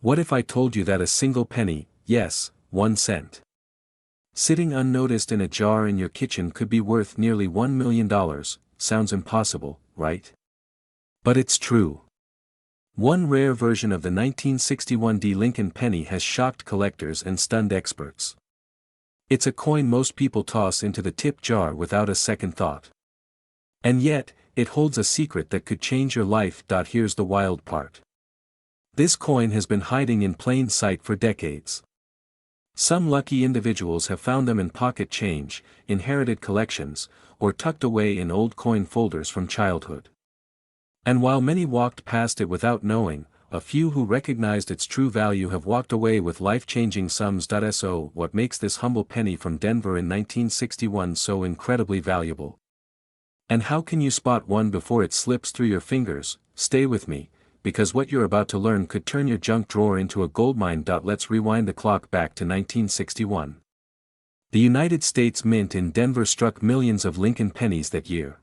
What if I told you that a single penny, yes, 1 cent, sitting unnoticed in a jar in your kitchen could be worth nearly $1 million? Sounds impossible, right? But it's true. One rare version of the 1961 D. Lincoln penny has shocked collectors and stunned experts. It's a coin most people toss into the tip jar without a second thought. And yet, it holds a secret that could change your life. Here's the wild part. This coin has been hiding in plain sight for decades. Some lucky individuals have found them in pocket change, inherited collections, or tucked away in old coin folders from childhood. And while many walked past it without knowing, a few who recognized its true value have walked away with life-changing sums. So, what makes this humble penny from Denver in 1961 so incredibly valuable? And how can you spot one before it slips through your fingers? Stay with me, because what you're about to learn could turn your junk drawer into a goldmine. Let's rewind the clock back to 1961. The United States Mint in Denver struck millions of Lincoln pennies that year.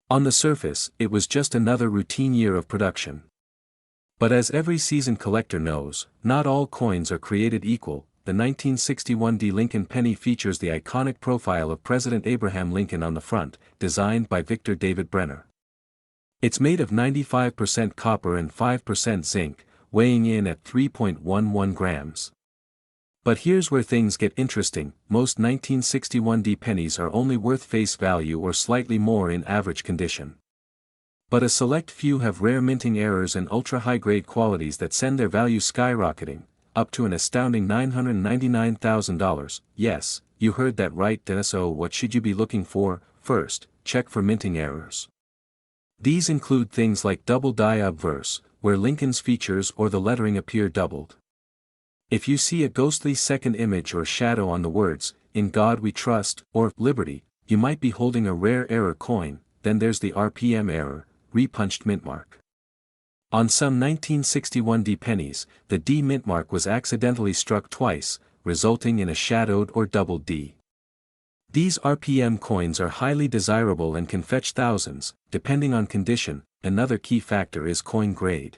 On the surface, it was just another routine year of production. But as every seasoned collector knows, not all coins are created equal. The 1961 D. Lincoln penny features the iconic profile of President Abraham Lincoln on the front, designed by Victor David Brenner. It's made of 95% copper and 5% zinc, weighing in at 3.11 grams. But here's where things get interesting. Most 1961 D pennies are only worth face value or slightly more in average condition. But a select few have rare minting errors and ultra-high-grade qualities that send their value skyrocketing, up to an astounding $999,000. Yes, you heard that right. So what should you be looking for? First, check for minting errors. These include things like double die obverse, where Lincoln's features or the lettering appear doubled. If you see a ghostly second image or shadow on the words, "In God We Trust," or "Liberty," you might be holding a rare error coin. Then there's the RPM error, repunched mint mark. On some 1961 D pennies, the D mint mark was accidentally struck twice, resulting in a shadowed or doubled D. These RPM coins are highly desirable and can fetch thousands, depending on condition. Another key factor is coin grade.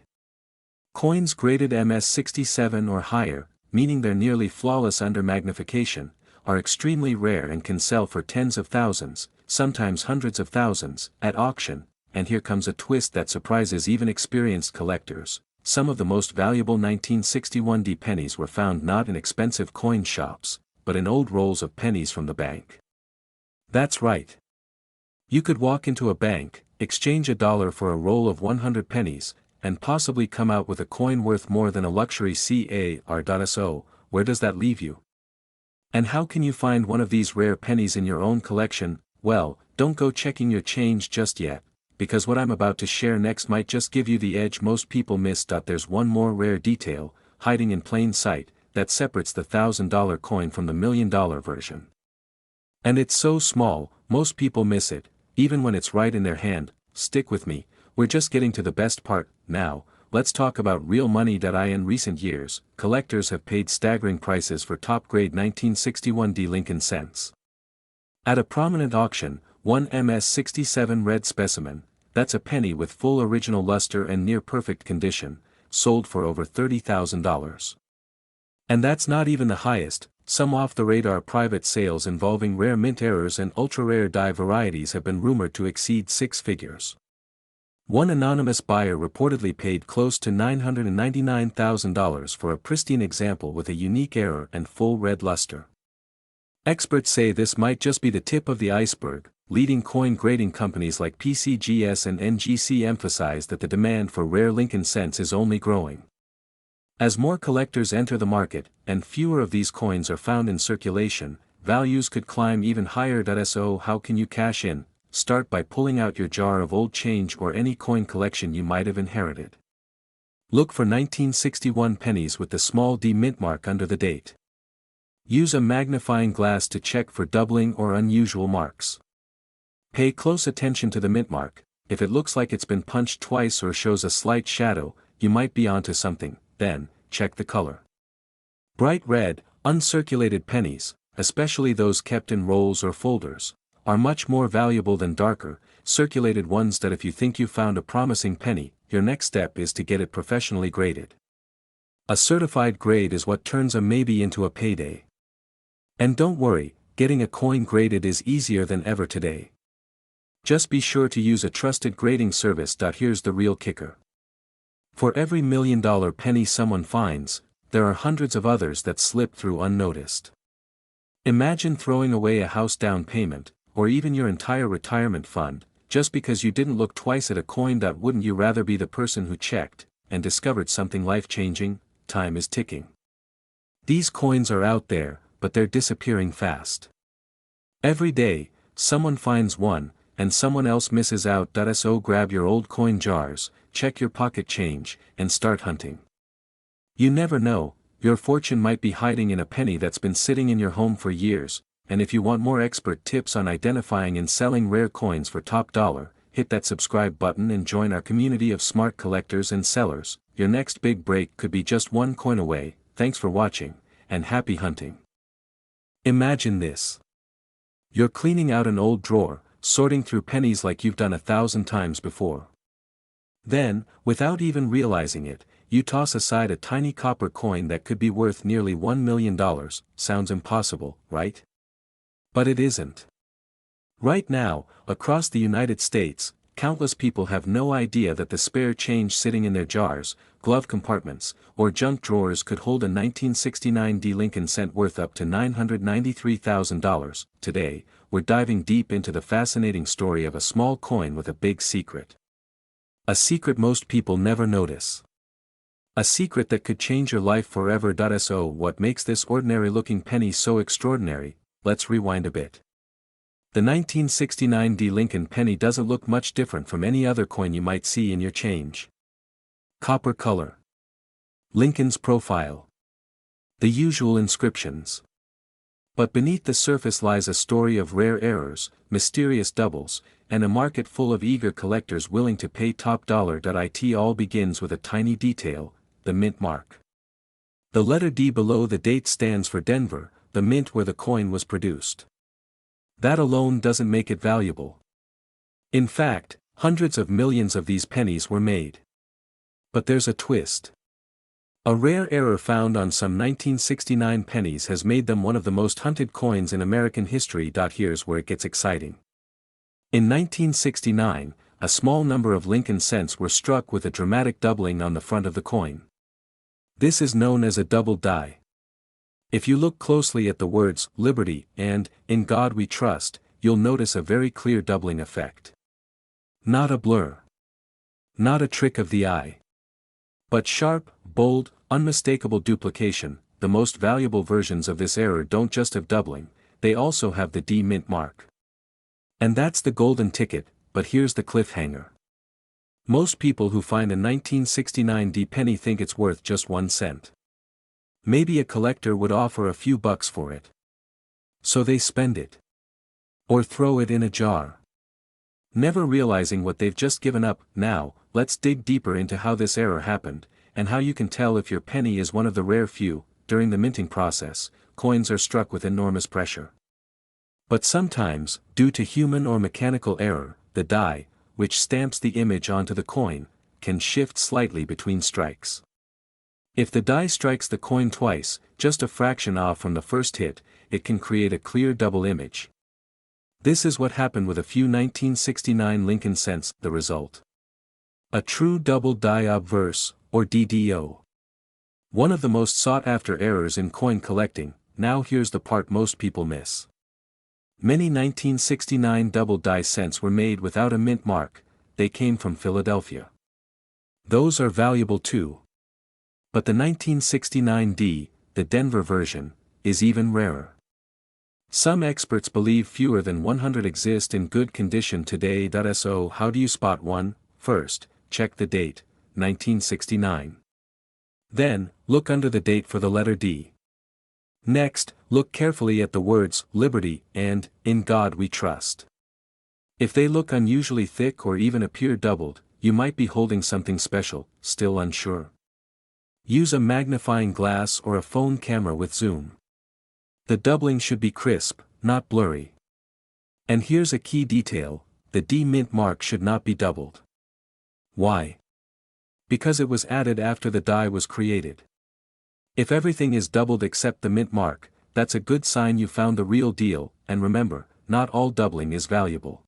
Coins graded MS67 or higher, meaning they're nearly flawless under magnification, are extremely rare and can sell for tens of thousands, sometimes hundreds of thousands, at auction. And here comes a twist that surprises even experienced collectors. Some of the most valuable 1961 D pennies were found not in expensive coin shops, but in old rolls of pennies from the bank. That's right. You could walk into a bank, exchange $1 for a roll of 100 pennies, and possibly come out with a coin worth more than a luxury car. So, where does that leave you? And how can you find one of these rare pennies in your own collection? Well, don't go checking your change just yet, because what I'm about to share next might just give you the edge most people miss. There's one more rare detail, hiding in plain sight, that separates the $1,000 coin from the $1 million version. And it's so small, most people miss it, even when it's right in their hand. Stick with me, we're just getting to the best part. Now, let's talk about real money. In recent years, collectors have paid staggering prices for top-grade 1961 D Lincoln cents. At a prominent auction, one MS67 red specimen, that's a penny with full original luster and near-perfect condition, sold for over $30,000. And that's not even the highest. Some off-the-radar private sales involving rare mint errors and ultra-rare die varieties have been rumored to exceed six figures. One anonymous buyer reportedly paid close to $999,000 for a pristine example with a unique error and full red luster. Experts say this might just be the tip of the iceberg. Leading coin grading companies like PCGS and NGC emphasize that the demand for rare Lincoln cents is only growing. As more collectors enter the market, and fewer of these coins are found in circulation, values could climb even higher. So how can you cash in? Start by pulling out your jar of old change or any coin collection you might have inherited. Look for 1961 pennies with the small D mint mark under the date. Use a magnifying glass to check for doubling or unusual marks. Pay close attention to the mint mark. If it looks like it's been punched twice or shows a slight shadow, you might be onto something. Then, check the color. Bright red, uncirculated pennies, especially those kept in rolls or folders, are much more valuable than darker, circulated ones. If you think you found a promising penny, your next step is to get it professionally graded. A certified grade is what turns a maybe into a payday. And don't worry, getting a coin graded is easier than ever today. Just be sure to use a trusted grading service. Here's the real kicker. For every $1 million penny someone finds, there are hundreds of others that slip through unnoticed. Imagine throwing away a house down payment, or even your entire retirement fund, just because you didn't look twice at a coin. Wouldn't you rather be the person who checked and discovered something life-changing? Time is ticking. These coins are out there, but they're disappearing fast. Every day, someone finds one, and someone else misses out. So grab your old coin jars, check your pocket change, and start hunting. You never know, your fortune might be hiding in a penny that's been sitting in your home for years. And if you want more expert tips on identifying and selling rare coins for top dollar, hit that subscribe button and join our community of smart collectors and sellers. Your next big break could be just one coin away. Thanks for watching, and happy hunting. Imagine this. You're cleaning out an old drawer, sorting through pennies like you've done 1,000 times before. Then, without even realizing it, you toss aside a tiny copper coin that could be worth nearly $1 million. Sounds impossible, right? But it isn't. Right now, across the United States, countless people have no idea that the spare change sitting in their jars, glove compartments, or junk drawers could hold a 1969 VDB Lincoln cent worth up to $993,000. Today, we're diving deep into the fascinating story of a small coin with a big secret. A secret most people never notice. A secret that could change your life forever. So what makes this ordinary-looking penny so extraordinary? Let's rewind a bit. The 1969 VDB Lincoln penny doesn't look much different from any other coin you might see in your change. Copper color. Lincoln's profile. The usual inscriptions. But beneath the surface lies a story of rare errors, mysterious doubles, and a market full of eager collectors willing to pay top dollar. It all begins with a tiny detail, the mint mark. The letter D below the date stands for Denver, the mint where the coin was produced. That alone doesn't make it valuable. In fact, hundreds of millions of these pennies were made. But there's a twist. A rare error found on some 1969 pennies has made them one of the most hunted coins in American history. Here's where it gets exciting. In 1969, a small number of Lincoln cents were struck with a dramatic doubling on the front of the coin. This is known as a double die. If you look closely at the words "Liberty" and "In God We Trust," you'll notice a very clear doubling effect. Not a blur. Not a trick of the eye. But sharp, bold, unmistakable duplication. The most valuable versions of this error don't just have doubling, they also have the D mint mark. And that's the golden ticket, but here's the cliffhanger. Most people who find a 1969 D penny think it's worth just 1 cent. Maybe a collector would offer a few bucks for it. So they spend it. Or throw it in a jar. Never realizing what they've just given up. Now, let's dig deeper into how this error happened, and how you can tell if your penny is one of the rare few. During the minting process, coins are struck with enormous pressure. But sometimes, due to human or mechanical error, the die, which stamps the image onto the coin, can shift slightly between strikes. If the die strikes the coin twice, just a fraction off from the first hit, it can create a clear double image. This is what happened with a few 1969 Lincoln cents. The result: a true double die obverse, or DDO. One of the most sought-after errors in coin collecting. Now here's the part most people miss. Many 1969 double die cents were made without a mint mark. They came from Philadelphia. Those are valuable too. But the 1969 D, the Denver version, is even rarer. Some experts believe fewer than 100 exist in good condition today. So how do you spot one? First, check the date, 1969. Then, look under the date for the letter D. Next, look carefully at the words "Liberty" and "In God We Trust." If they look unusually thick or even appear doubled, you might be holding something special. Still unsure? Use a magnifying glass or a phone camera with zoom. The doubling should be crisp, not blurry. And here's a key detail: the D mint mark should not be doubled. Why? Because it was added after the die was created. If everything is doubled except the mint mark, that's a good sign you found the real deal, and remember, not all doubling is valuable.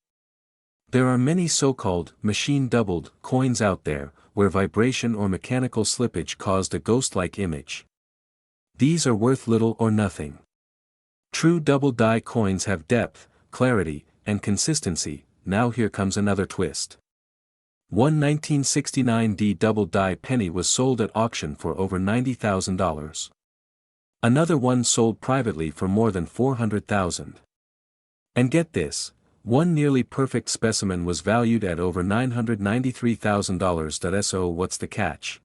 There are many so-called machine-doubled coins out there, where vibration or mechanical slippage caused a ghost-like image. These are worth little or nothing. True double-die coins have depth, clarity, and consistency. Now here comes another twist. One 1969D double-die penny was sold at auction for over $90,000. Another one sold privately for more than $400,000. And get this, one nearly perfect specimen was valued at over $993,000. So what's the catch?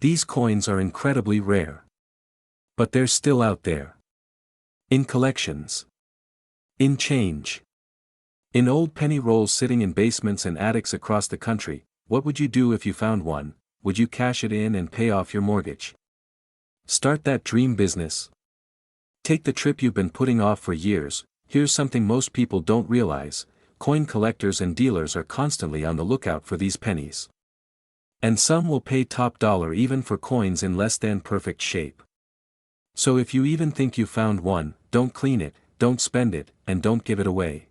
These coins are incredibly rare. But they're still out there. In collections. In change. In old penny rolls sitting in basements and attics across the country. What would you do if you found one? Would you cash it in and pay off your mortgage? Start that dream business? Take the trip you've been putting off for years. Here's something most people don't realize: coin collectors and dealers are constantly on the lookout for these pennies. And some will pay top dollar even for coins in less than perfect shape. So if you even think you found one, don't clean it, don't spend it, and don't give it away.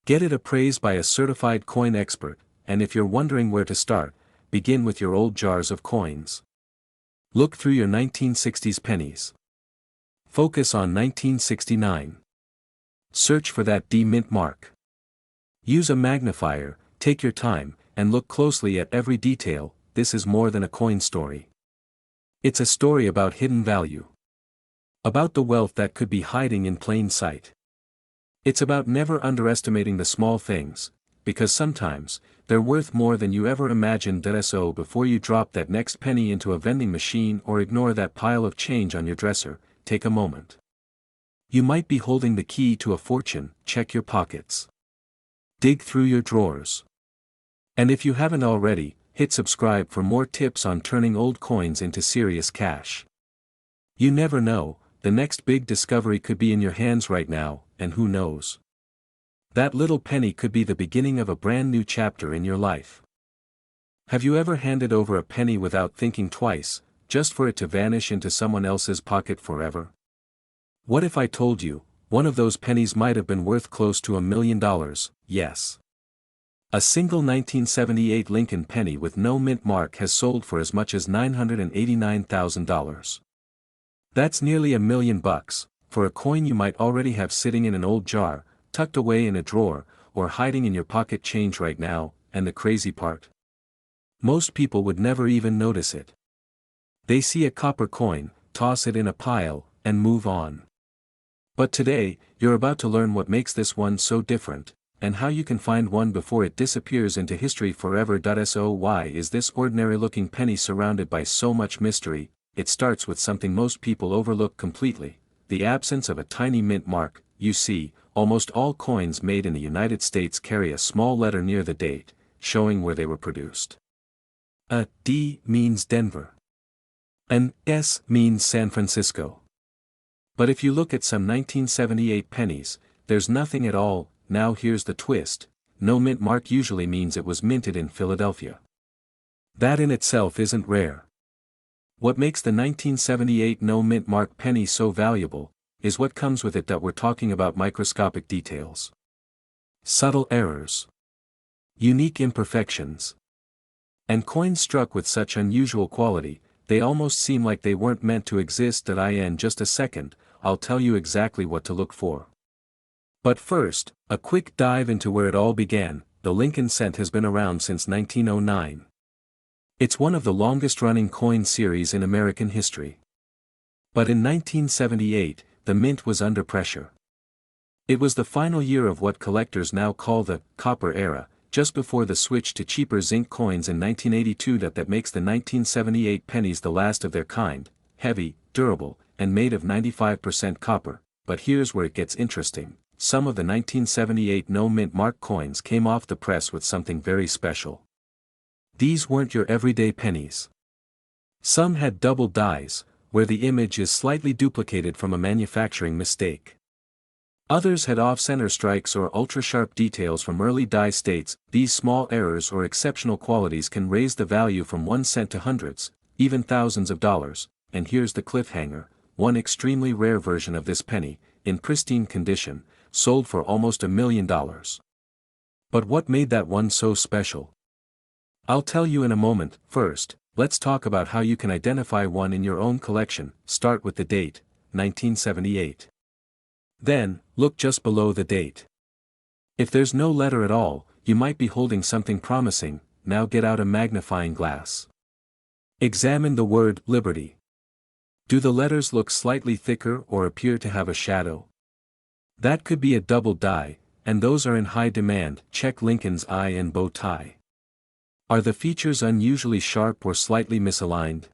Get it appraised by a certified coin expert, and if you're wondering where to start, begin with your old jars of coins. Look through your 1960s pennies. Focus on 1969. Search for that D mint mark. Use a magnifier, take your time, and look closely at every detail. This is more than a coin story. It's a story about hidden value. About the wealth that could be hiding in plain sight. It's about never underestimating the small things, because sometimes, they're worth more than you ever imagined. So before you drop that next penny into a vending machine or ignore that pile of change on your dresser, take a moment. You might be holding the key to a fortune. Check your pockets. Dig through your drawers. And if you haven't already, hit subscribe for more tips on turning old coins into serious cash. You never know, the next big discovery could be in your hands right now, and who knows? That little penny could be the beginning of a brand new chapter in your life. Have you ever handed over a penny without thinking twice, just for it to vanish into someone else's pocket forever? What if I told you, one of those pennies might have been worth close to $1 million? Yes. A single 1978 Lincoln penny with no mint mark has sold for as much as $989,000. That's nearly $1 million, for a coin you might already have sitting in an old jar, tucked away in a drawer, or hiding in your pocket change right now. And the crazy part? Most people would never even notice it. They see a copper coin, toss it in a pile, and move on. But today, you're about to learn what makes this one so different, and how you can find one before it disappears into history forever. So why is this ordinary-looking penny surrounded by so much mystery? It starts with something most people overlook completely: the absence of a tiny mint mark. You see, almost all coins made in the United States carry a small letter near the date, showing where they were produced. A D means Denver. An S means San Francisco. But if you look at some 1978 pennies, there's nothing at all. Now here's the twist: no mint mark usually means it was minted in Philadelphia. That in itself isn't rare. What makes the 1978 no mint mark penny so valuable is what comes with it. That we're talking about microscopic details. Subtle errors. Unique imperfections. And coins struck with such unusual quality, they almost seem like they weren't meant to exist. In just a second, I'll tell you exactly what to look for. But first, a quick dive into where it all began. The Lincoln cent has been around since 1909. It's one of the longest-running coin series in American history. But in 1978, the mint was under pressure. It was the final year of what collectors now call the copper era, just before the switch to cheaper zinc coins in 1982. That makes the 1978 pennies the last of their kind: heavy, durable, and made of 95% copper. But here's where it gets interesting: some of the 1978 no mint mark coins came off the press with something very special. These weren't your everyday pennies. Some had double dies, where the image is slightly duplicated from a manufacturing mistake. Others had off-center strikes or ultra-sharp details from early die states. These small errors or exceptional qualities can raise the value from 1 cent to hundreds, even thousands of dollars. and here's the cliffhanger, one extremely rare version of this penny, in pristine condition, sold for almost $1 million. But what made that one so special? I'll tell you in a moment. First, let's talk about how you can identify one in your own collection. Start with the date, 1978. Then, look just below the date. If there's no letter at all, you might be holding something promising. Now get out a magnifying glass. Examine the word Liberty. Do the letters look slightly thicker or appear to have a shadow? That could be a double die, and those are in high demand. Check Lincoln's eye and bow tie. Are the features unusually sharp or slightly misaligned?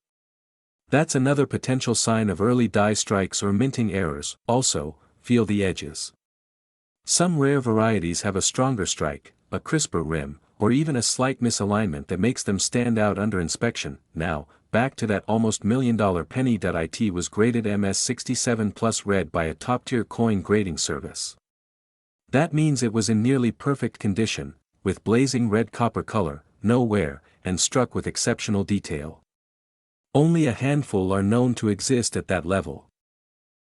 That's another potential sign of early die strikes or minting errors. Also, feel the edges. Some rare varieties have a stronger strike, a crisper rim, or even a slight misalignment that makes them stand out under inspection. Now, back to that almost $1 million penny. It was graded MS67 plus red by a top-tier coin grading service. That means it was in nearly perfect condition, with blazing red copper color, no wear, and struck with exceptional detail. Only a handful are known to exist at that level.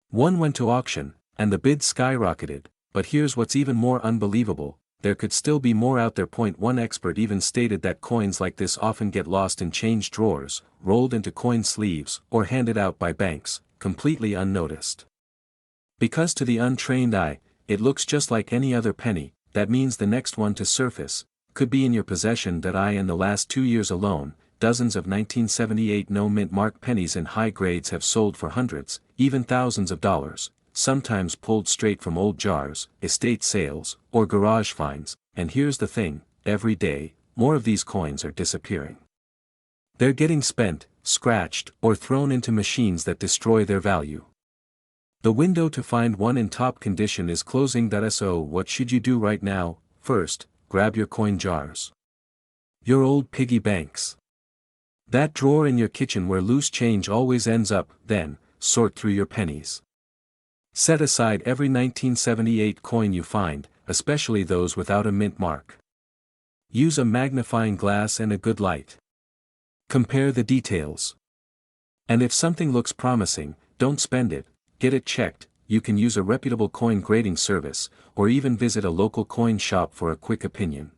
One went to auction, and the bid skyrocketed, but here's what's even more unbelievable, there could still be more out there. One expert even stated that coins like this often get lost in change drawers, rolled into coin sleeves, or handed out by banks, completely unnoticed. Because to the untrained eye, it looks just like any other penny, that means the next one to surface could be in your possession. In the last 2 years alone, dozens of 1978 no-mint mark pennies in high grades have sold for hundreds, even thousands of dollars, sometimes pulled straight from old jars, estate sales, or garage finds. And here's the thing, every day, more of these coins are disappearing. They're getting spent, scratched, or thrown into machines that destroy their value. The window to find one in top condition is closing. So what should you do right now? First, grab your coin jars. Your old piggy banks. That drawer in your kitchen where loose change always ends up. Then, sort through your pennies. Set aside every 1978 coin you find, especially those without a mint mark. Use a magnifying glass and a good light. Compare the details. And if something looks promising, don't spend it, get it checked. You can use a reputable coin grading service, or even visit a local coin shop for a quick opinion.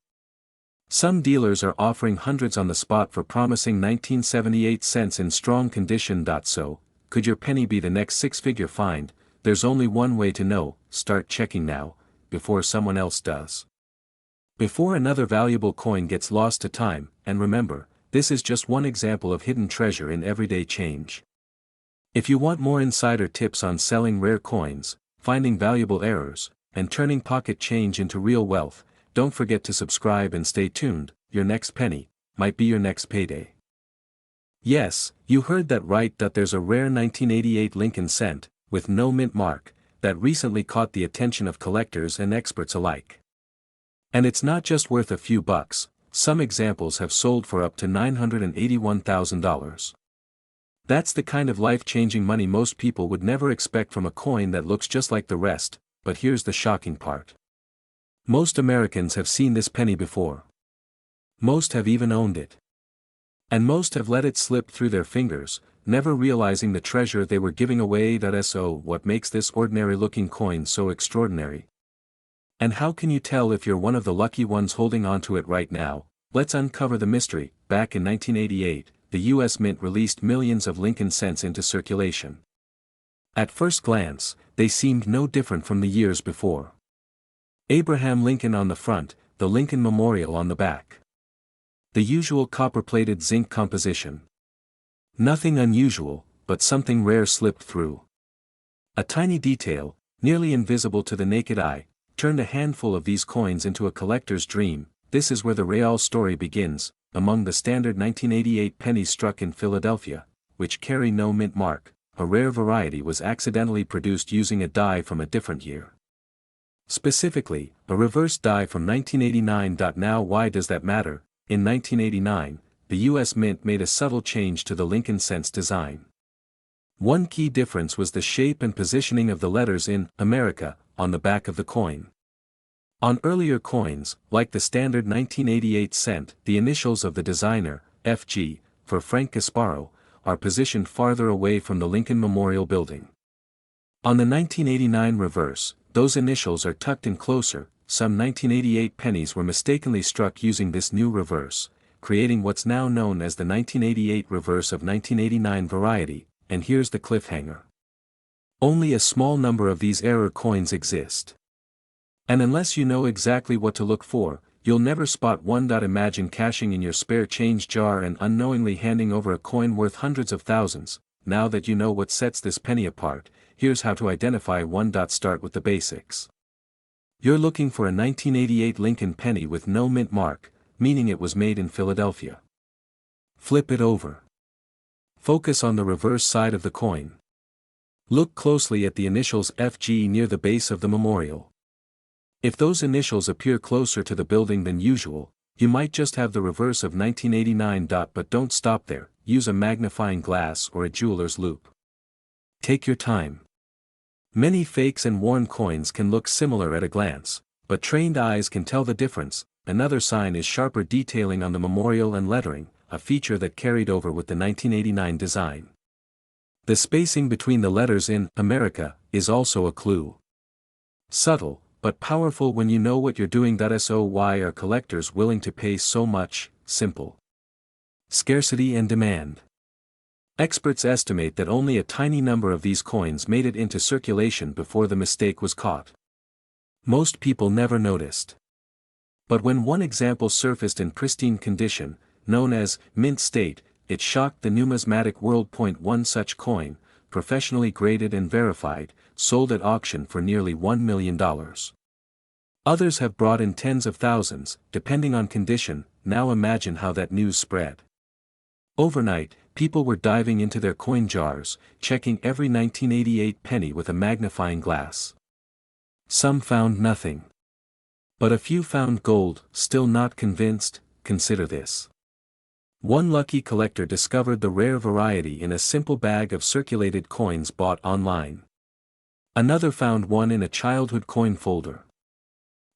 Some dealers are offering hundreds on the spot for promising 1978 cents in strong condition. So, could your penny be the next six-figure find? There's only one way to know: start checking now, before someone else does. Before another valuable coin gets lost to time. And remember, this is just one example of hidden treasure in everyday change. If you want more insider tips on selling rare coins, finding valuable errors, and turning pocket change into real wealth, don't forget to subscribe and stay tuned. Your next penny might be your next payday. Yes, you heard that right. There's a rare 1988 Lincoln cent, with no mint mark, that recently caught the attention of collectors and experts alike. And it's not just worth a few bucks, some examples have sold for up to $981,000. That's the kind of life-changing money most people would never expect from a coin that looks just like the rest. But here's the shocking part. Most Americans have seen this penny before. Most have even owned it. And most have let it slip through their fingers, never realizing the treasure they were giving away. So what makes this ordinary-looking coin so extraordinary? And how can you tell if you're one of the lucky ones holding onto it right now? Let's uncover the mystery. Back in 1988, the U.S. Mint released millions of Lincoln cents into circulation. At first glance, they seemed no different from the years before. Abraham Lincoln on the front, the Lincoln Memorial on the back. The usual copper-plated zinc composition. Nothing unusual, but something rare slipped through. A tiny detail, nearly invisible to the naked eye, turned a handful of these coins into a collector's dream. This is where the real story begins. Among the standard 1988 pennies struck in Philadelphia, which carry no mint mark, a rare variety was accidentally produced using a die from a different year. Specifically, a reverse die from 1989. Now why does that matter? In 1989, the U.S. Mint made a subtle change to the Lincoln cents design. One key difference was the shape and positioning of the letters in America on the back of the coin. On earlier coins, like the standard 1988 cent, the initials of the designer, FG, for Frank Gasparo, are positioned farther away from the Lincoln Memorial Building. On the 1989 reverse, those initials are tucked in closer. Some 1988 pennies were mistakenly struck using this new reverse, creating what's now known as the 1988 reverse of 1989 variety, and here's the cliffhanger. Only a small number of these error coins exist. And unless you know exactly what to look for, you'll never spot one. Imagine cashing in your spare change jar and unknowingly handing over a coin worth hundreds of thousands. Now that you know what sets this penny apart, here's how to identify one. Start with the basics. You're looking for a 1988 Lincoln penny with no mint mark, meaning it was made in Philadelphia. Flip it over. Focus on the reverse side of the coin. Look closely at the initials FG near the base of the memorial. If those initials appear closer to the building than usual, you might just have the reverse of 1989. But don't stop there, use a magnifying glass or a jeweler's loupe. Take your time. Many fakes and worn coins can look similar at a glance, but trained eyes can tell the difference. Another sign is sharper detailing on the memorial and lettering, a feature that carried over with the 1989 design. The spacing between the letters in America is also a clue. Subtle, but powerful when you know what you're doing. So why are collectors willing to pay so much? Simple. Scarcity and demand. Experts estimate that only a tiny number of these coins made it into circulation before the mistake was caught. Most people never noticed. But when one example surfaced in pristine condition, known as mint state, it shocked the numismatic world. One such coin, professionally graded and verified, sold at auction for nearly $1 million. Others have brought in tens of thousands, depending on condition. Now imagine how that news spread. Overnight, people were diving into their coin jars, checking every 1988 penny with a magnifying glass. Some found nothing. But a few found gold. Still not convinced? Consider this. One lucky collector discovered the rare variety in a simple bag of circulated coins bought online. Another found one in a childhood coin folder.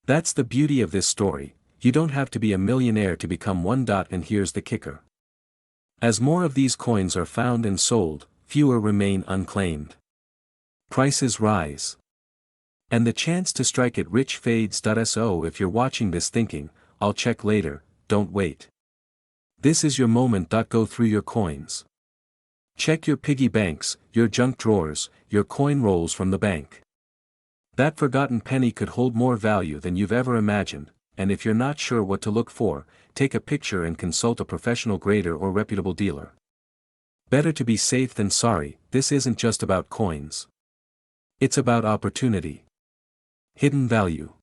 That's the beauty of this story. You don't have to be a millionaire to become one. And here's the kicker. As more of these coins are found and sold, fewer remain unclaimed. Prices rise. And the chance to strike it rich fades. So if you're watching this thinking, I'll check later, don't wait. This is your moment. Go through your coins. Check your piggy banks, your junk drawers, your coin rolls from the bank. That forgotten penny could hold more value than you've ever imagined, and if you're not sure what to look for, take a picture and consult a professional grader or reputable dealer. Better to be safe than sorry. This isn't just about coins. It's about opportunity. Hidden value.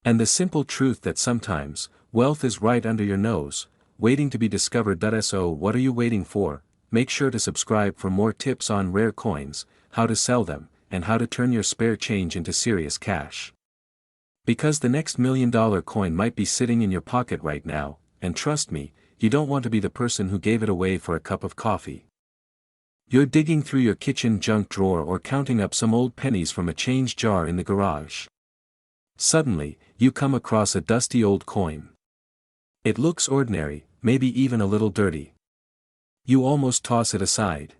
And the simple truth that sometimes, wealth is right under your nose, waiting to be discovered. So what are you waiting for? Make sure to subscribe for more tips on rare coins, how to sell them, and how to turn your spare change into serious cash. Because the next $1 million coin might be sitting in your pocket right now, and trust me, you don't want to be the person who gave it away for a cup of coffee. You're digging through your kitchen junk drawer or counting up some old pennies from a change jar in the garage. Suddenly, you come across a dusty old coin. It looks ordinary, maybe even a little dirty. You almost toss it aside.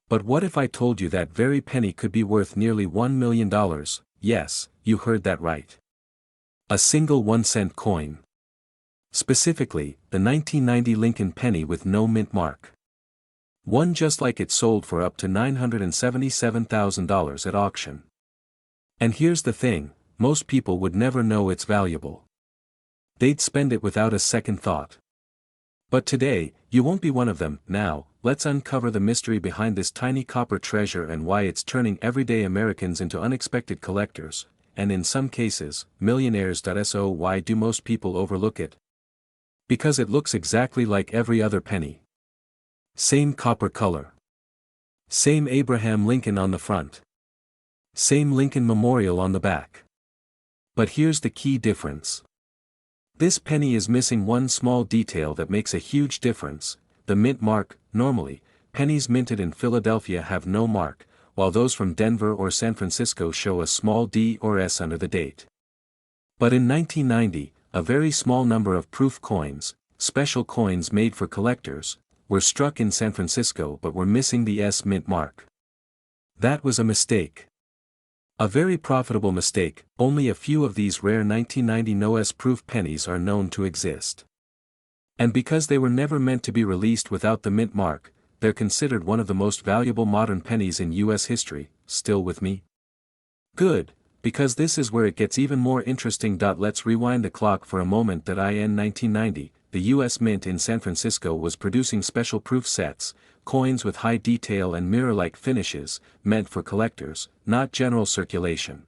But what if I told you that very penny could be worth nearly $1 million? Yes, you heard that right. A single 1-cent coin. Specifically, the 1990 Lincoln penny with no mint mark. One just like it sold for up to $977,000 at auction. And here's the thing, most people would never know it's valuable. They'd spend it without a second thought. But today, you won't be one of them. Now, let's uncover the mystery behind this tiny copper treasure and why it's turning everyday Americans into unexpected collectors, and in some cases, millionaires. So why do most people overlook it? Because it looks exactly like every other penny. Same copper color. Same Abraham Lincoln on the front. Same Lincoln Memorial on the back. But here's the key difference. This penny is missing one small detail that makes a huge difference, the mint mark. Normally, pennies minted in Philadelphia have no mark, while those from Denver or San Francisco show a small D or S under the date. But in 1990, a very small number of proof coins, special coins made for collectors, were struck in San Francisco but were missing the S mint mark. That was a mistake. A very profitable mistake. Only a few of these rare 1990 no-S proof pennies are known to exist. And because they were never meant to be released without the mint mark, they're considered one of the most valuable modern pennies in US history. Still with me? Good, because this is where it gets even more interesting. Let's rewind the clock for a moment. In 1990, the US Mint in San Francisco was producing special proof sets, coins with high detail and mirror-like finishes, meant for collectors, not general circulation.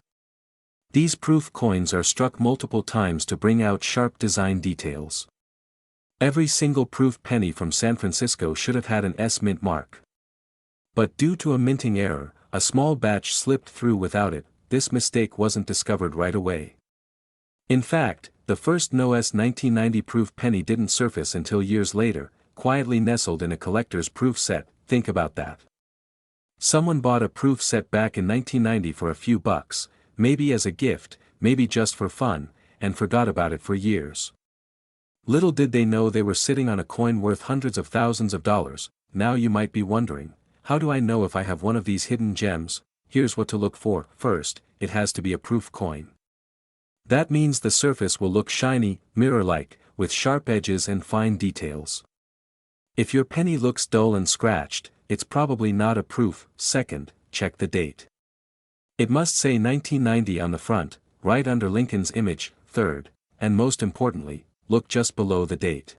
These proof coins are struck multiple times to bring out sharp design details. Every single proof penny from San Francisco should have had an S mint mark. But due to a minting error, a small batch slipped through without it. This mistake wasn't discovered right away. In fact, the first no-S 1990 proof penny didn't surface until years later, quietly nestled in a collector's proof set. Think about that. Someone bought a proof set back in 1990 for a few bucks, maybe as a gift, maybe just for fun, and forgot about it for years. Little did they know they were sitting on a coin worth hundreds of thousands of dollars. Now you might be wondering, how do I know if I have one of these hidden gems? Here's what to look for. First, it has to be a proof coin. That means the surface will look shiny, mirror-like, with sharp edges and fine details. If your penny looks dull and scratched, it's probably not a proof. Second, check the date. It must say 1990 on the front, right under Lincoln's image. Third, and most importantly, look just below the date.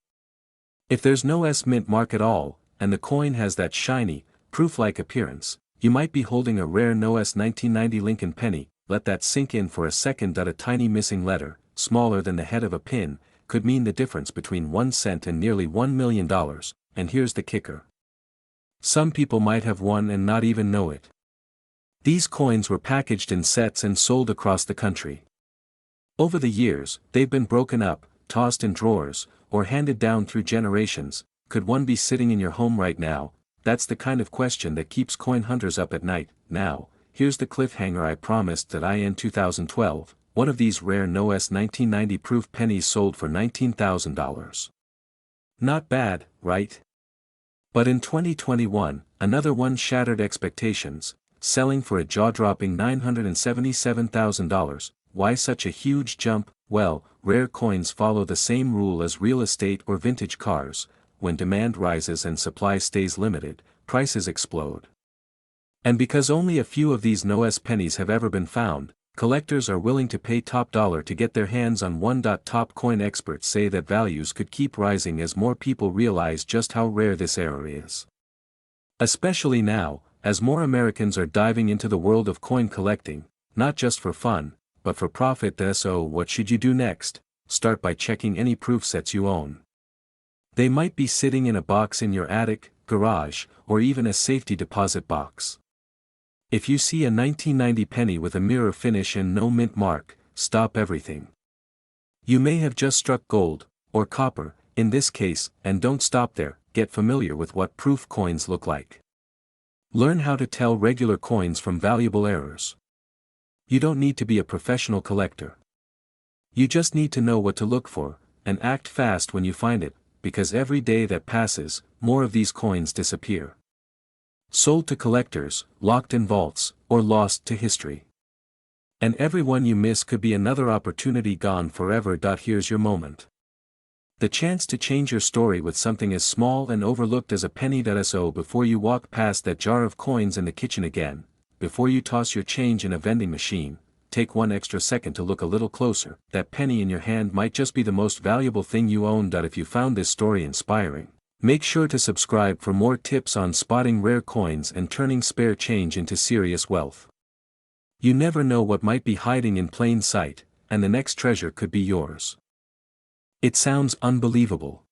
If there's no S mint mark at all, and the coin has that shiny, proof-like appearance, you might be holding a rare no-S 1990 Lincoln penny. Let that sink in for a second. A tiny missing letter, smaller than the head of a pin, could mean the difference between 1 cent and nearly $1 million, and here's the kicker. Some people might have one and not even know it. These coins were packaged in sets and sold across the country. Over the years, they've been broken up, tossed in drawers, or handed down through generations. Could one be sitting in your home right now? That's the kind of question that keeps coin hunters up at night. Now, here's the cliffhanger I promised. That in 2012, one of these rare no-S 1990 proof pennies sold for $19,000. Not bad, right? But in 2021, another one shattered expectations, selling for a jaw-dropping $977,000. Why such a huge jump? Well, rare coins follow the same rule as real estate or vintage cars. When demand rises and supply stays limited, prices explode. And because only a few of these no-S pennies have ever been found, collectors are willing to pay top dollar to get their hands on one. Top coin experts say that values could keep rising as more people realize just how rare this error is. Especially now, as more Americans are diving into the world of coin collecting, not just for fun, but for profit. So what should you do next? Start by checking any proof sets you own. They might be sitting in a box in your attic, garage, or even a safety deposit box. If you see a 1990 penny with a mirror finish and no mint mark, stop everything. You may have just struck gold, or copper, in this case, and don't stop there. Get familiar with what proof coins look like. Learn how to tell regular coins from valuable errors. You don't need to be a professional collector. You just need to know what to look for, and act fast when you find it, because every day that passes, more of these coins disappear. Sold to collectors, locked in vaults, or lost to history. And every one you miss could be another opportunity gone forever. Here's your moment. The chance to change your story with something as small and overlooked as a penny. So before you walk past that jar of coins in the kitchen again, before you toss your change in a vending machine, take one extra second to look a little closer. That penny in your hand might just be the most valuable thing you own. If you found this story inspiring, make sure to subscribe for more tips on spotting rare coins and turning spare change into serious wealth. You never know what might be hiding in plain sight, and the next treasure could be yours. It sounds unbelievable.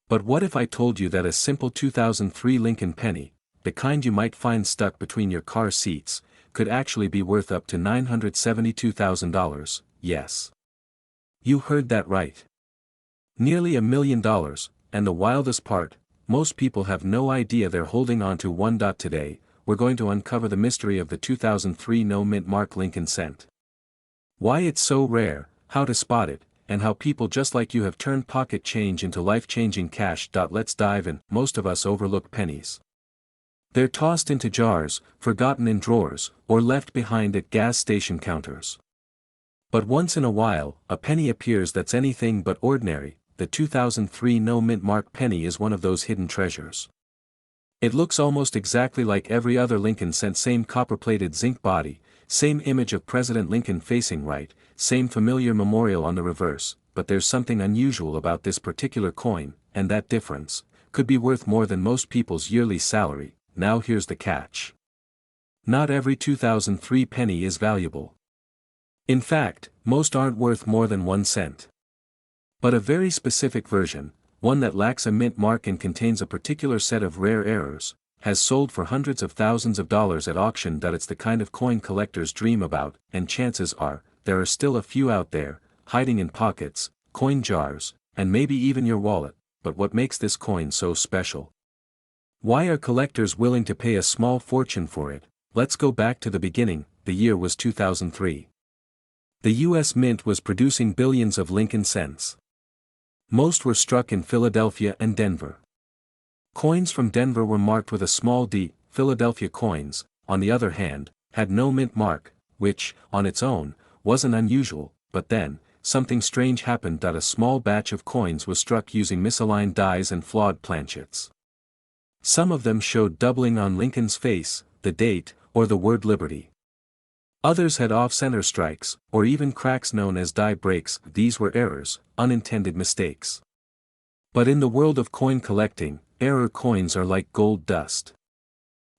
But what if I told you that a simple 2003 Lincoln penny, the kind you might find stuck between your car seats, could actually be worth up to $972,000, yes. You heard that right. Nearly $1 million, and the wildest part, most people have no idea they're holding on to one. Today, we're going to uncover the mystery of the 2003 no mint mark Lincoln cent. Why it's so rare, how to spot it, and how people just like you have turned pocket change into life-changing cash. Let's dive in. Most of us overlook pennies. They're tossed into jars, forgotten in drawers, or left behind at gas station counters. But once in a while, a penny appears that's anything but ordinary. The 2003 no mint mark penny is one of those hidden treasures. It looks almost exactly like every other Lincoln cent, same copper-plated zinc body, same image of President Lincoln facing right, same familiar memorial on the reverse, but there's something unusual about this particular coin, and that difference could be worth more than most people's yearly salary. Now here's the catch. Not every 2003 penny is valuable. In fact, most aren't worth more than 1 cent. But a very specific version, one that lacks a mint mark and contains a particular set of rare errors, has sold for hundreds of thousands of dollars at auction. It's the kind of coin collectors dream about, and chances are, there are still a few out there, hiding in pockets, coin jars, and maybe even your wallet. But what makes this coin so special? Why are collectors willing to pay a small fortune for it? Let's go back to the beginning. The year was 2003. The U.S. Mint was producing billions of Lincoln cents. Most were struck in Philadelphia and Denver. Coins from Denver were marked with a small d. Philadelphia coins, on the other hand, had no mint mark, which, on its own, wasn't unusual. But then, something strange happened. A small batch of coins was struck using misaligned dies and flawed planchets. Some of them showed doubling on Lincoln's face, the date, or the word liberty. Others had off-center strikes, or even cracks known as die breaks. These were errors, unintended mistakes. But in the world of coin collecting, error coins are like gold dust.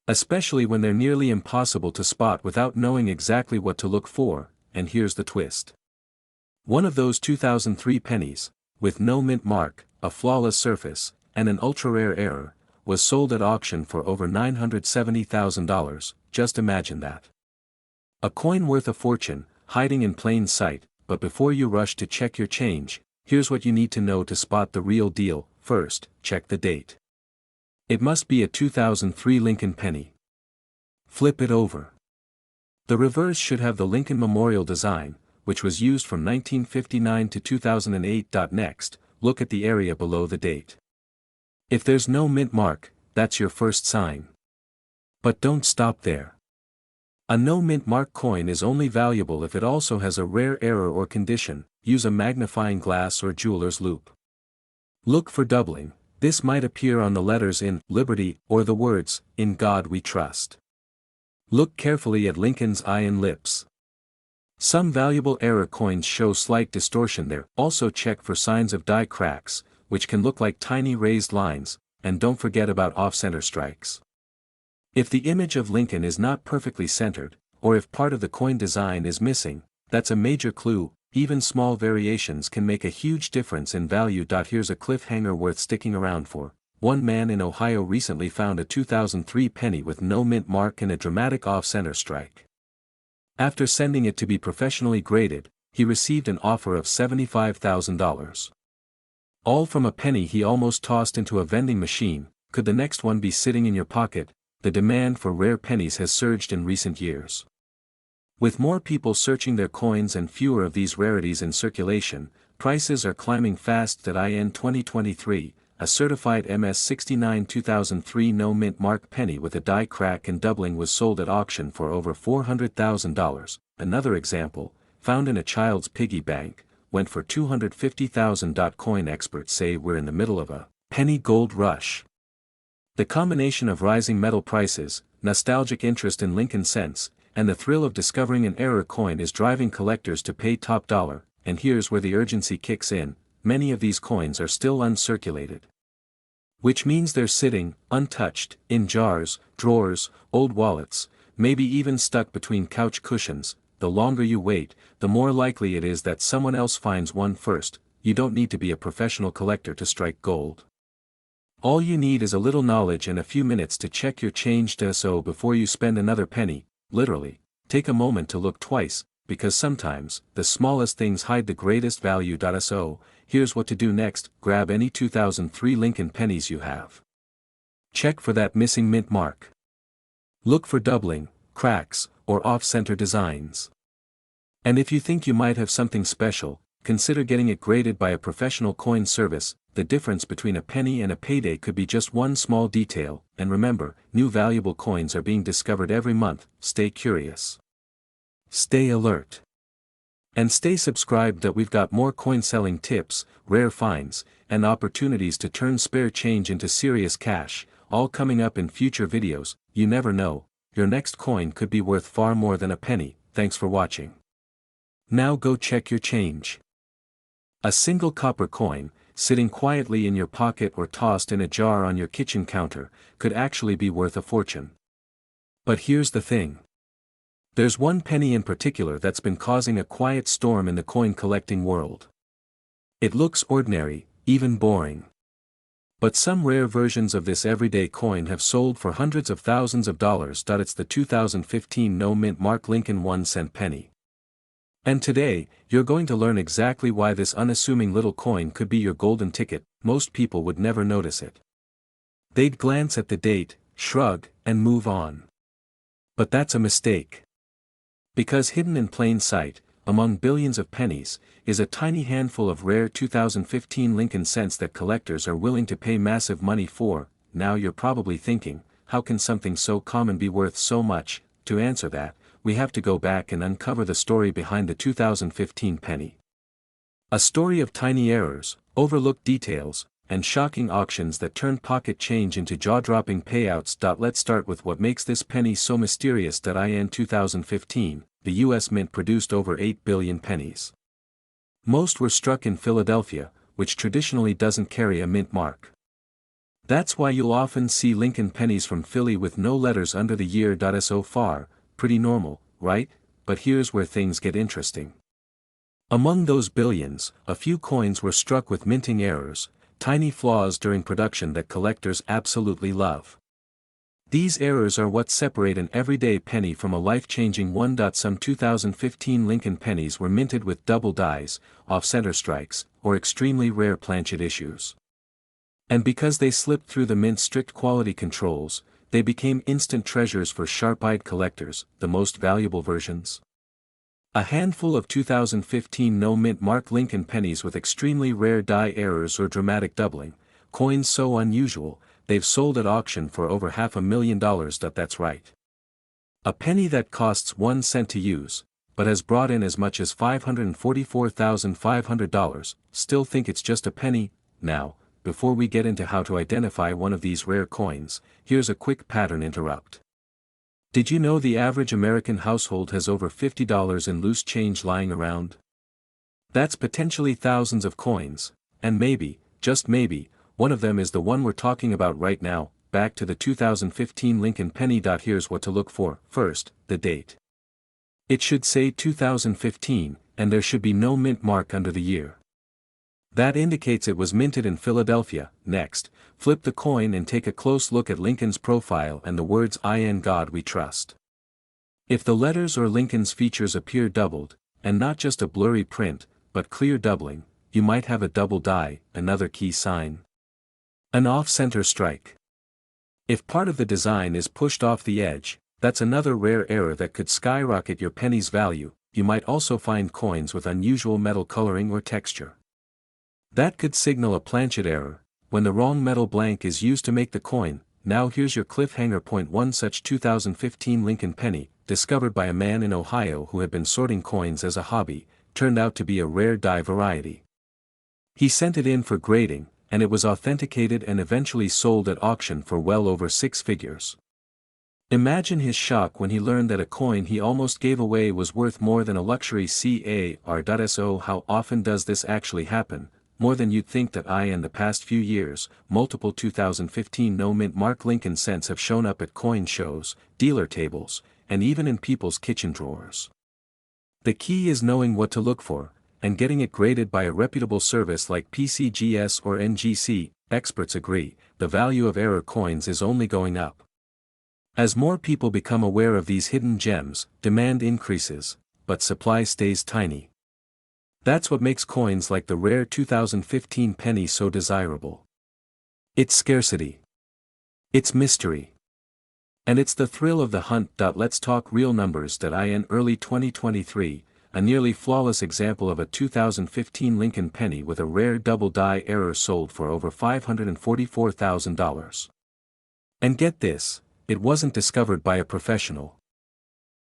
Especially when they're nearly impossible to spot without knowing exactly what to look for, and here's the twist. One of those 2003 pennies, with no mint mark, a flawless surface, and an ultra-rare error, was sold at auction for over $970,000, just imagine that. A coin worth a fortune, hiding in plain sight. But before you rush to check your change, here's what you need to know to spot the real deal. First, check the date. It must be a 2003 Lincoln penny. Flip it over. The reverse should have the Lincoln Memorial design, which was used from 1959 to 2008. Next, look at the area below the date. If there's no mint mark, that's your first sign. But don't stop there. A no mint mark coin is only valuable if it also has a rare error or condition. Use a magnifying glass or jeweler's loupe. Look for doubling. This might appear on the letters in Liberty or the words, In God We Trust. Look carefully at Lincoln's eye and lips. Some valuable error coins show slight distortion there. Also check for signs of die cracks, which can look like tiny raised lines, and don't forget about off-center strikes. If the image of Lincoln is not perfectly centered, or if part of the coin design is missing, that's a major clue. Even small variations can make a huge difference in value. Here's a cliffhanger worth sticking around for. One man in Ohio recently found a 2003 penny with no mint mark and a dramatic off-center strike. After sending it to be professionally graded, he received an offer of $75,000. All from a penny he almost tossed into a vending machine. Could the next one be sitting in your pocket? The demand for rare pennies has surged in recent years. With more people searching their coins and fewer of these rarities in circulation, prices are climbing fast. In 2023, a certified MS69 2003 no mint mark penny with a die crack and doubling was sold at auction for over $400,000. Another example, found in a child's piggy bank, went for $250,000. Coin experts say we're in the middle of a penny gold rush. The combination of rising metal prices, nostalgic interest in Lincoln cents, and the thrill of discovering an error coin is driving collectors to pay top dollar. And here's where the urgency kicks in. Many of these coins are still uncirculated. Which means they're sitting, untouched, in jars, drawers, old wallets, maybe even stuck between couch cushions. The longer you wait, the more likely it is that someone else finds one first. You don't need to be a professional collector to strike gold. All you need is a little knowledge and a few minutes to check your change. So before you spend another penny, literally, take a moment to look twice, because sometimes, the smallest things hide the greatest value. So, here's what to do next. Grab any 2003 Lincoln pennies you have. Check for that missing mint mark. Look for doubling, cracks, or off-center designs. And if you think you might have something special, consider getting it graded by a professional coin service. The difference between a penny and a payday could be just one small detail, and remember, new valuable coins are being discovered every month. Stay curious. Stay alert. And stay subscribed that we've got more coin selling tips, rare finds, and opportunities to turn spare change into serious cash, all coming up in future videos. You never know, your next coin could be worth far more than a penny. Thanks for watching. Now go check your change. A single copper coin, sitting quietly in your pocket or tossed in a jar on your kitchen counter, could actually be worth a fortune. But here's the thing. There's one penny in particular that's been causing a quiet storm in the coin collecting world. It looks ordinary, even boring. But some rare versions of this everyday coin have sold for hundreds of thousands of dollars. It's the 2015 no-mint mark Lincoln 1-cent penny. And today, you're going to learn exactly why this unassuming little coin could be your golden ticket. Most people would never notice it. They'd glance at the date, shrug, and move on. But that's a mistake. Because hidden in plain sight, among billions of pennies, is a tiny handful of rare 2015 Lincoln cents that collectors are willing to pay massive money for. Now you're probably thinking, how can something so common be worth so much? To answer that, we have to go back and uncover the story behind the 2015 penny. A story of tiny errors, overlooked details, and shocking auctions that turned pocket change into jaw-dropping payouts. Let's start with what makes this penny so mysterious. In 2015, the U.S. Mint produced over 8 billion pennies. Most were struck in Philadelphia, which traditionally doesn't carry a mint mark. That's why you'll often see Lincoln pennies from Philly with no letters under the year. So far, pretty normal, right? But here's where things get interesting. Among those billions, a few coins were struck with minting errors, tiny flaws during production that collectors absolutely love. These errors are what separate an everyday penny from a life-changing one. Some 2015 Lincoln pennies were minted with double dies, off-center strikes, or extremely rare planchet issues. And because they slipped through the mint's strict quality controls, they became instant treasures for sharp-eyed collectors. The most valuable versions? A handful of 2015 no-mint mark Lincoln pennies with extremely rare die errors or dramatic doubling, coins so unusual, they've sold at auction for over $500,000. That's right. A penny that costs 1 cent to use, but has brought in as much as $544,500. Still think it's just a penny? Now, before we get into how to identify one of these rare coins, here's a quick pattern interrupt. Did you know the average American household has over $50 in loose change lying around? That's potentially thousands of coins, and maybe, just maybe, one of them is the one we're talking about right now. Back to the 2015 Lincoln penny. Here's what to look for. First, the date. It should say 2015, and there should be no mint mark under the year. That indicates it was minted in Philadelphia. Next, flip the coin and take a close look at Lincoln's profile and the words "In God We Trust." If the letters or Lincoln's features appear doubled, and not just a blurry print, but clear doubling, you might have a double die. Another key sign. An off-center strike. If part of the design is pushed off the edge, that's another rare error that could skyrocket your penny's value. You might also find coins with unusual metal coloring or texture. That could signal a planchet error, when the wrong metal blank is used to make the coin. Now here's your cliffhanger point. One such 2015 Lincoln penny, discovered by a man in Ohio who had been sorting coins as a hobby, turned out to be a rare die variety. He sent it in for grading, and it was authenticated and eventually sold at auction for well over 6 figures. Imagine his shock when he learned that a coin he almost gave away was worth more than a luxury car. So how often does this actually happen? More than you'd think. In the past few years, multiple 2015 no-mint mark Lincoln cents have shown up at coin shows, dealer tables, and even in people's kitchen drawers. The key is knowing what to look for, and getting it graded by a reputable service like PCGS or NGC. Experts agree, the value of error coins is only going up. As more people become aware of these hidden gems, demand increases, but supply stays tiny. That's what makes coins like the rare 2015 penny so desirable. It's scarcity. It's mystery. And it's the thrill of the hunt. Let's talk real numbers. In early 2023, a nearly flawless example of a 2015 Lincoln penny with a rare double die error sold for over $544,000. And get this, it wasn't discovered by a professional.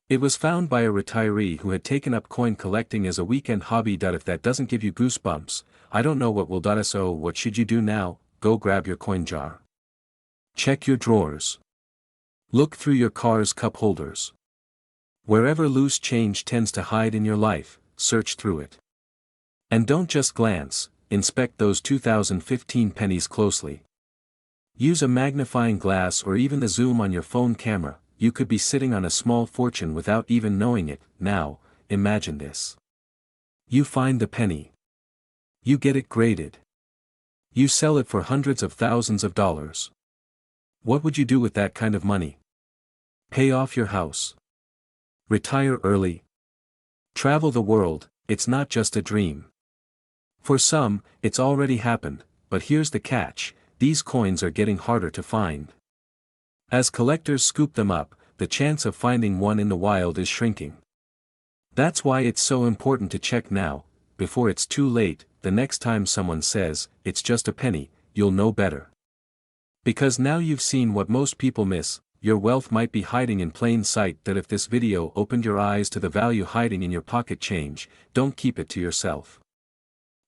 It was found by a retiree who had taken up coin collecting as a weekend hobby. If that doesn't give you goosebumps, I don't know what will. So what should you do now? Go grab your coin jar. Check your drawers. Look through your car's cup holders. Wherever loose change tends to hide in your life, search through it. And don't just glance, inspect those 2015 pennies closely. Use a magnifying glass or even the zoom on your phone camera. You could be sitting on a small fortune without even knowing it. Now, imagine this. You find the penny. You get it graded. You sell it for hundreds of thousands of dollars. What would you do with that kind of money? Pay off your house. Retire early. Travel the world. It's not just a dream. For some, it's already happened, but here's the catch, these coins are getting harder to find. As collectors scoop them up, the chance of finding one in the wild is shrinking. That's why it's so important to check now, before it's too late. The next time someone says, "It's just a penny," you'll know better. Because now you've seen what most people miss. Your wealth might be hiding in plain sight. If this video opened your eyes to the value hiding in your pocket change, don't keep it to yourself.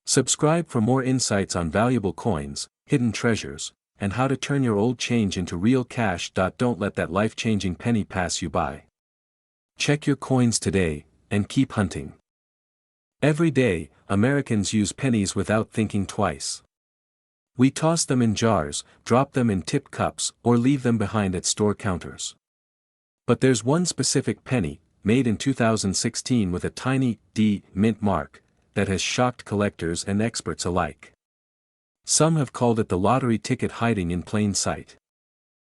Subscribe for more insights on valuable coins, hidden treasures, and how to turn your old change into real cash. Don't let that life-changing penny pass you by. Check your coins today, and keep hunting. Every day, Americans use pennies without thinking twice. We toss them in jars, drop them in tipped cups, or leave them behind at store counters. But there's one specific penny, made in 2016 with a tiny D mint mark, that has shocked collectors and experts alike. Some have called it the lottery ticket hiding in plain sight.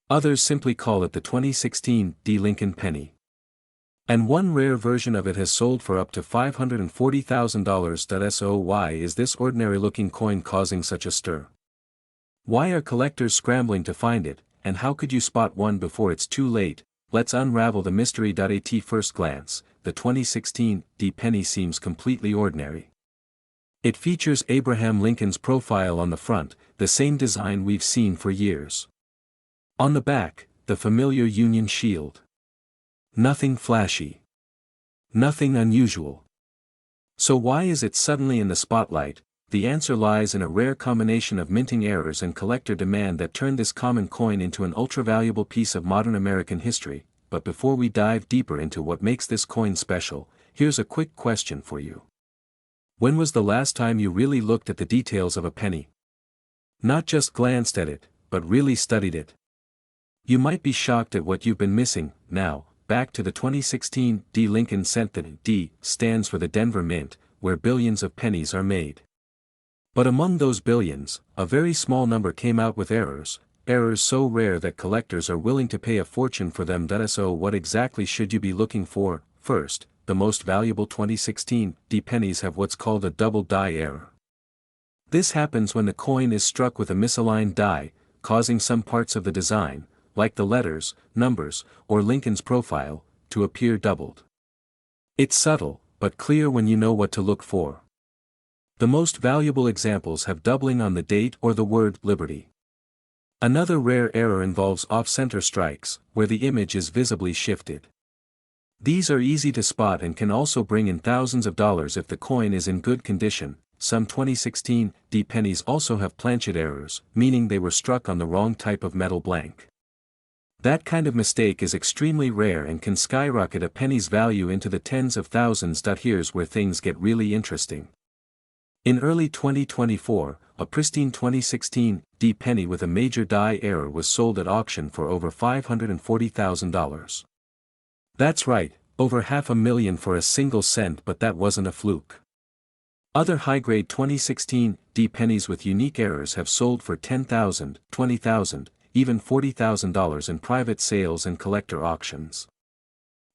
Others simply call it the 2016 VDB Lincoln penny. And one rare version of it has sold for up to $540,000. So why is this ordinary-looking coin causing such a stir? Why are collectors scrambling to find it, and how could you spot one before it's too late? Let's unravel the mystery. At first glance, the 2016 VDB penny seems completely ordinary. It features Abraham Lincoln's profile on the front, the same design we've seen for years. On the back, the familiar Union shield. Nothing flashy. Nothing unusual. So why is it suddenly in the spotlight? The answer lies in a rare combination of minting errors and collector demand that turned this common coin into an ultra-valuable piece of modern American history. But before we dive deeper into what makes this coin special, here's a quick question for you. When was the last time you really looked at the details of a penny? Not just glanced at it, but really studied it. You might be shocked at what you've been missing. Now, back to the 2016 VDB Lincoln cent. The D stands for the Denver Mint, where billions of pennies are made. But among those billions, a very small number came out with errors so rare that collectors are willing to pay a fortune for them. So what exactly should you be looking for? First, the most valuable 2016 VDB pennies have what's called a double die error. This happens when the coin is struck with a misaligned die, causing some parts of the design, like the letters, numbers, or Lincoln's profile, to appear doubled. It's subtle, but clear when you know what to look for. The most valuable examples have doubling on the date or the word Liberty. Another rare error involves off-center strikes, where the image is visibly shifted. These are easy to spot and can also bring in thousands of dollars if the coin is in good condition. Some 2016 VDB pennies also have planchet errors, meaning they were struck on the wrong type of metal blank. That kind of mistake is extremely rare and can skyrocket a penny's value into the tens of thousands. Here's where things get really interesting. In early 2024, a pristine 2016 VDB penny with a major die error was sold at auction for over $540,000. That's right, over $500,000 for a single cent. But that wasn't a fluke. Other high-grade 2016 VDB pennies with unique errors have sold for $10,000, $20,000, even $40,000 in private sales and collector auctions.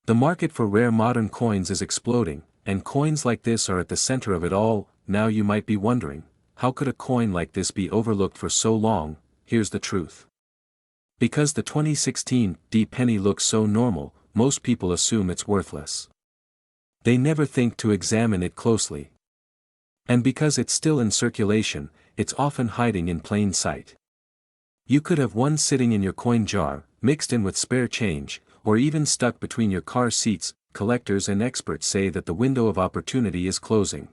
The market for rare modern coins is exploding, and coins like this are at the center of it all. Now you might be wondering, how could a coin like this be overlooked for so long? Here's the truth. Because the 2016 VDB penny looks so normal, most people assume it's worthless. They never think to examine it closely. And because it's still in circulation, it's often hiding in plain sight. You could have one sitting in your coin jar, mixed in with spare change, or even stuck between your car seats. Collectors and experts say that the window of opportunity is closing.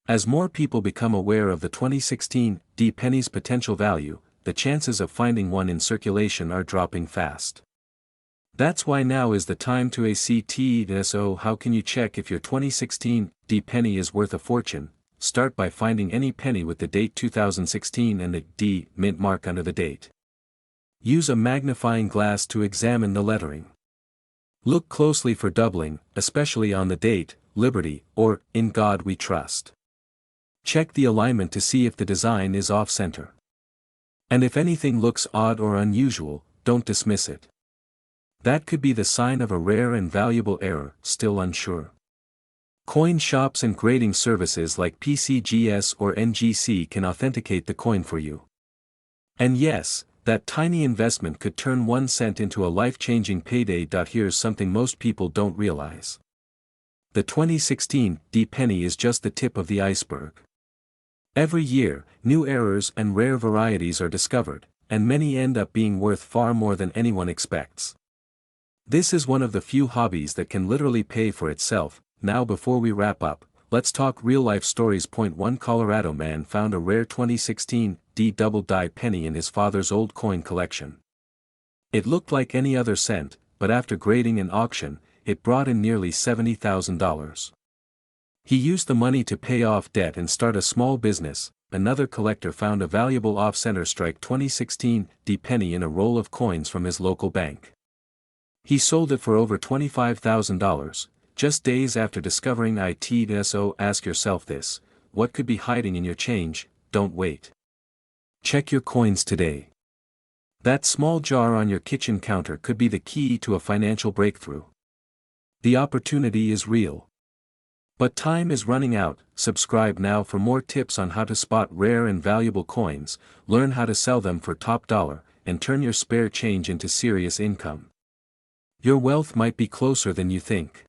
As more people become aware of the 2016 pennies' potential value, the chances of finding one in circulation are dropping fast. That's why now is the time to act. So how can you check if your 2016 penny is worth a fortune? Start by finding any penny with the date 2016 and the D mint mark under the date. Use a magnifying glass to examine the lettering. Look closely for doubling, especially on the date, Liberty, or In God We Trust. Check the alignment to see if the design is off-center. And if anything looks odd or unusual, don't dismiss it. That could be the sign of a rare and valuable error. Still unsure? Coin shops and grading services like PCGS or NGC can authenticate the coin for you. And yes, that tiny investment could turn 1 cent into a life-changing payday. Here's something most people don't realize. The 2016 penny is just the tip of the iceberg. Every year, new errors and rare varieties are discovered, and many end up being worth far more than anyone expects. This is one of the few hobbies that can literally pay for itself. Now before we wrap up, let's talk real-life stories. Point 1. Colorado man found a rare 2016 double-die penny in his father's old coin collection. It looked like any other cent, but after grading and auction, it brought in nearly $70,000. He used the money to pay off debt and start a small business. Another collector found a valuable off-center strike 2016 penny in a roll of coins from his local bank. He sold it for over $25,000, just days after discovering it. So ask yourself this: what could be hiding in your change? Don't wait. Check your coins today. That small jar on your kitchen counter could be the key to a financial breakthrough. The opportunity is real. But time is running out. Subscribe now for more tips on how to spot rare and valuable coins, learn how to sell them for top dollar, and turn your spare change into serious income. Your wealth might be closer than you think.